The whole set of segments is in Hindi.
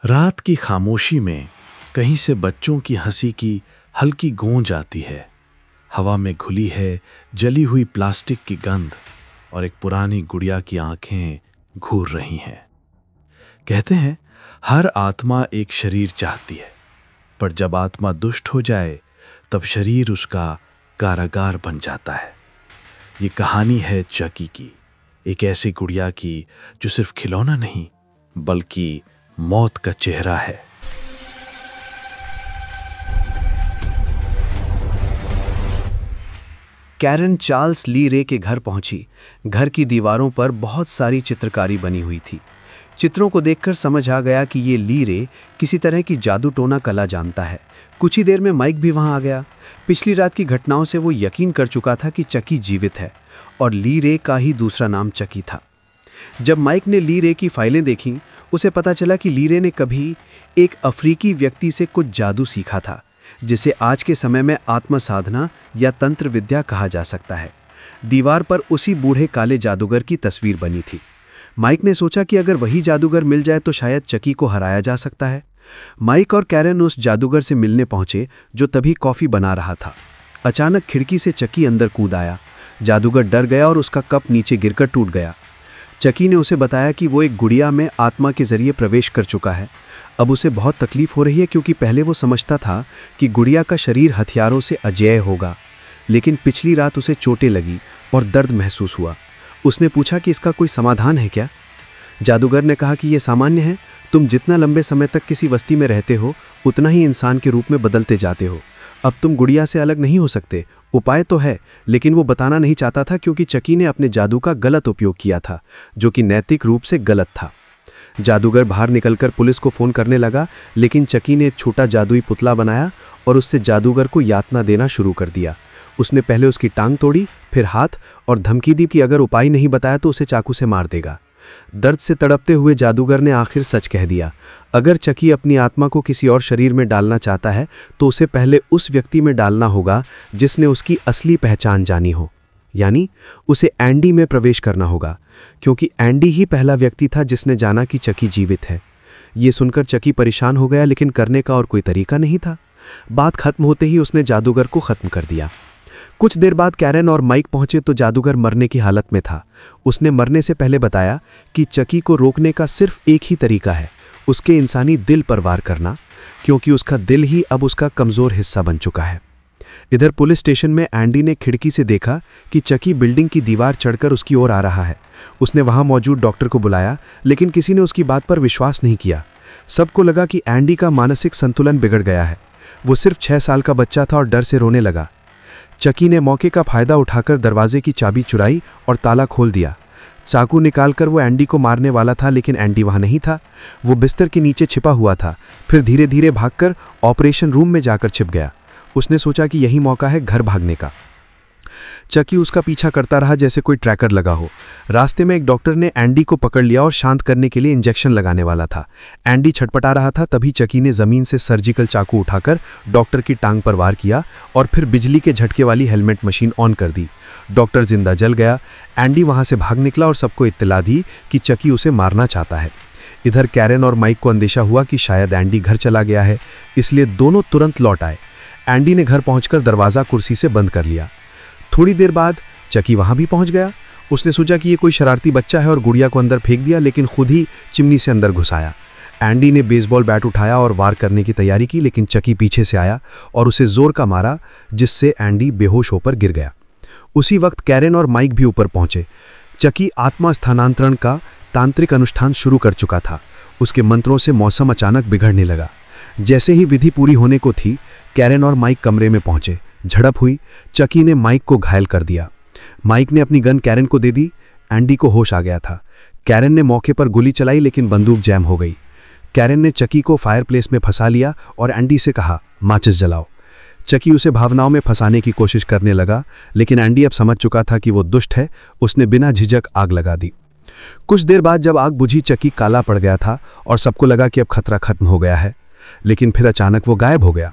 रात की खामोशी में कहीं से बच्चों की हंसी की हल्की गूंज आती है। हवा में घुली है जली हुई प्लास्टिक की गंध और एक पुरानी गुड़िया की आंखें घूर रही हैं। कहते हैं हर आत्मा एक शरीर चाहती है, पर जब आत्मा दुष्ट हो जाए तब शरीर उसका कारागार बन जाता है। ये कहानी है चकी की, एक ऐसी गुड़िया की जो सिर्फ खिलौना नहीं बल्कि मौत का चेहरा है। कैरन चार्ल्स ली रे के घर पहुंची। घर की दीवारों पर बहुत सारी चित्रकारी बनी हुई थी। चित्रों को देखकर समझ आ गया कि ये ली रे किसी तरह की जादू टोना कला जानता है। कुछ ही देर में माइक भी वहां आ गया। पिछली रात की घटनाओं से वो यकीन कर चुका था कि चकी जीवित है और ली रे का ही दूसरा नाम चकी था। जब माइक ने ली रे की फाइलें देखीं, उसे पता चला कि ली रे ने कभी एक अफ्रीकी व्यक्ति से कुछ जादू सीखा था, जिसे आज के समय में आत्म साधना या तंत्र विद्या कहा जा सकता है। दीवार पर उसी बूढ़े काले जादूगर की तस्वीर बनी थी। माइक ने सोचा कि अगर वही जादूगर मिल जाए तो शायद चकी को हराया जा सकता है। माइक और कैरन उस जादूगर से मिलने पहुंचे जो तभी कॉफी बना रहा था। अचानक खिड़की से चकी अंदर कूद आया। जादूगर डर गया और उसका कप नीचे गिरकर टूट गया। चकी ने उसे बताया कि वो एक गुड़िया में आत्मा के जरिए प्रवेश कर चुका है। अब उसे बहुत तकलीफ हो रही है क्योंकि पहले वो समझता था कि गुड़िया का शरीर हथियारों से अजेय होगा, लेकिन पिछली रात उसे चोटें लगी और दर्द महसूस हुआ। उसने पूछा कि इसका कोई समाधान है क्या? जादूगर ने कहा कि यह सामान्य है। तुम जितना लंबे समय तक किसी बस्ती में रहते हो उतना ही इंसान के रूप में बदलते जाते हो। अब तुम गुड़िया से अलग नहीं हो सकते। उपाय तो है, लेकिन वो बताना नहीं चाहता था क्योंकि चकी ने अपने जादू का गलत उपयोग किया था, जो कि नैतिक रूप से गलत था। जादूगर बाहर निकलकर पुलिस को फोन करने लगा, लेकिन चकी ने एक छोटा जादुई पुतला बनाया और उससे जादूगर को यातना देना शुरू कर दिया। उसने पहले उसकी टांग तोड़ी, फिर हाथ, और धमकी दी कि अगर उपाय नहीं बताया तो उसे चाकू से मार देगा। दर्द से तड़पते हुए जादूगर ने आखिर सच कह दिया। अगर चकी अपनी आत्मा को किसी और शरीर में डालना चाहता है तो उसे पहले उस व्यक्ति में डालना होगा जिसने उसकी असली पहचान जानी हो, यानी उसे एंडी में प्रवेश करना होगा, क्योंकि एंडी ही पहला व्यक्ति था जिसने जाना कि चकी जीवित है। ये सुनकर चकी परेशान हो गया, लेकिन करने का और कोई तरीका नहीं था। बात खत्म होते ही उसने जादूगर को खत्म कर दिया। कुछ देर बाद कैरन और माइक पहुंचे तो जादूगर मरने की हालत में था। उसने मरने से पहले बताया कि चकी को रोकने का सिर्फ एक ही तरीका है, उसके इंसानी दिल पर वार करना, क्योंकि उसका दिल ही अब उसका कमज़ोर हिस्सा बन चुका है। इधर पुलिस स्टेशन में एंडी ने खिड़की से देखा कि चकी बिल्डिंग की दीवार चढ़कर उसकी ओर आ रहा है। उसने वहां मौजूद डॉक्टर को बुलाया, लेकिन किसी ने उसकी बात पर विश्वास नहीं किया। सबको लगा कि एंडी का मानसिक संतुलन बिगड़ गया है। वो सिर्फ 6 साल का बच्चा था और डर से रोने लगा। चकी ने मौके का फायदा उठाकर दरवाजे की चाबी चुराई और ताला खोल दिया। चाकू निकालकर वो एंडी को मारने वाला था, लेकिन एंडी वहां नहीं था। वो बिस्तर के नीचे छिपा हुआ था। फिर धीरे धीरे भागकर ऑपरेशन रूम में जाकर छिप गया। उसने सोचा कि यही मौका है घर भागने का। चकी उसका पीछा करता रहा जैसे कोई ट्रैकर लगा हो। रास्ते में एक डॉक्टर ने एंडी को पकड़ लिया और शांत करने के लिए इंजेक्शन लगाने वाला था। एंडी छटपटा रहा था, तभी चकी ने जमीन से सर्जिकल चाकू उठाकर डॉक्टर की टांग पर वार किया और फिर बिजली के झटके वाली हेलमेट मशीन ऑन कर दी। डॉक्टर जिंदा जल गया। एंडी वहां से भाग निकला और सबको इत्तला दी कि चकी उसे मारना चाहता है। इधर कैरन और माइक को अंदेशा हुआ कि शायद एंडी घर चला गया है, इसलिए दोनों तुरंत लौट आए। एंडी ने घर पहुंचकर दरवाज़ा कुर्सी से बंद कर लिया। थोड़ी देर बाद चकी वहां भी पहुंच गया। उसने सोचा कि ये कोई शरारती बच्चा है और गुड़िया को अंदर फेंक दिया, लेकिन खुद ही चिमनी से अंदर घुस आया। एंडी ने बेसबॉल बैट उठाया और वार करने की तैयारी की, लेकिन चकी पीछे से आया और उसे जोर का मारा, जिससे एंडी बेहोश होकर गिर गया। उसी वक्त कैरन और माइक भी ऊपर पहुंचे। चकी आत्मा स्थानांतरण का तांत्रिक अनुष्ठान शुरू कर चुका था। उसके मंत्रों से मौसम अचानक बिगड़ने लगा। जैसे ही विधि पूरी होने को थी, कैरन और माइक कमरे में पहुंचे। झड़प हुई। चकी ने माइक को घायल कर दिया। माइक ने अपनी गन कैरन को दे दी। एंडी को होश आ गया था। कैरन ने मौके पर गोली चलाई, लेकिन बंदूक जैम हो गई। कैरन ने चकी को फायरप्लेस में फंसा लिया और एंडी से कहा, माचिस जलाओ। चकी उसे भावनाओं में फंसाने की कोशिश करने लगा, लेकिन एंडी अब समझ चुका था कि वो दुष्ट है। उसने बिना झिझक आग लगा दी। कुछ देर बाद जब आग बुझी, चकी काला पड़ गया था और सबको लगा कि अब खतरा खत्म हो गया है, लेकिन फिर अचानक वो गायब हो गया।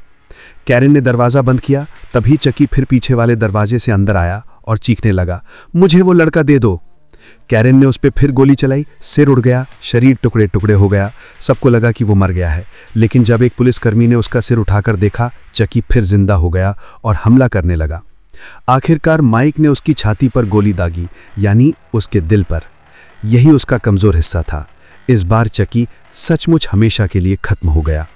कैरन ने दरवाज़ा बंद किया, तभी चकी फिर पीछे वाले दरवाजे से अंदर आया और चीखने लगा, मुझे वो लड़का दे दो। कैरेन ने उस पर फिर गोली चलाई, सिर उड़ गया, शरीर टुकड़े टुकड़े हो गया। सबको लगा कि वो मर गया है, लेकिन जब एक पुलिसकर्मी ने उसका सिर उठाकर देखा, चकी फिर जिंदा हो गया और हमला करने लगा। आखिरकार माइक ने उसकी छाती पर गोली दागी, यानी उसके दिल पर। यही उसका कमज़ोर हिस्सा था। इस बार चकी सचमुच हमेशा के लिए खत्म हो गया।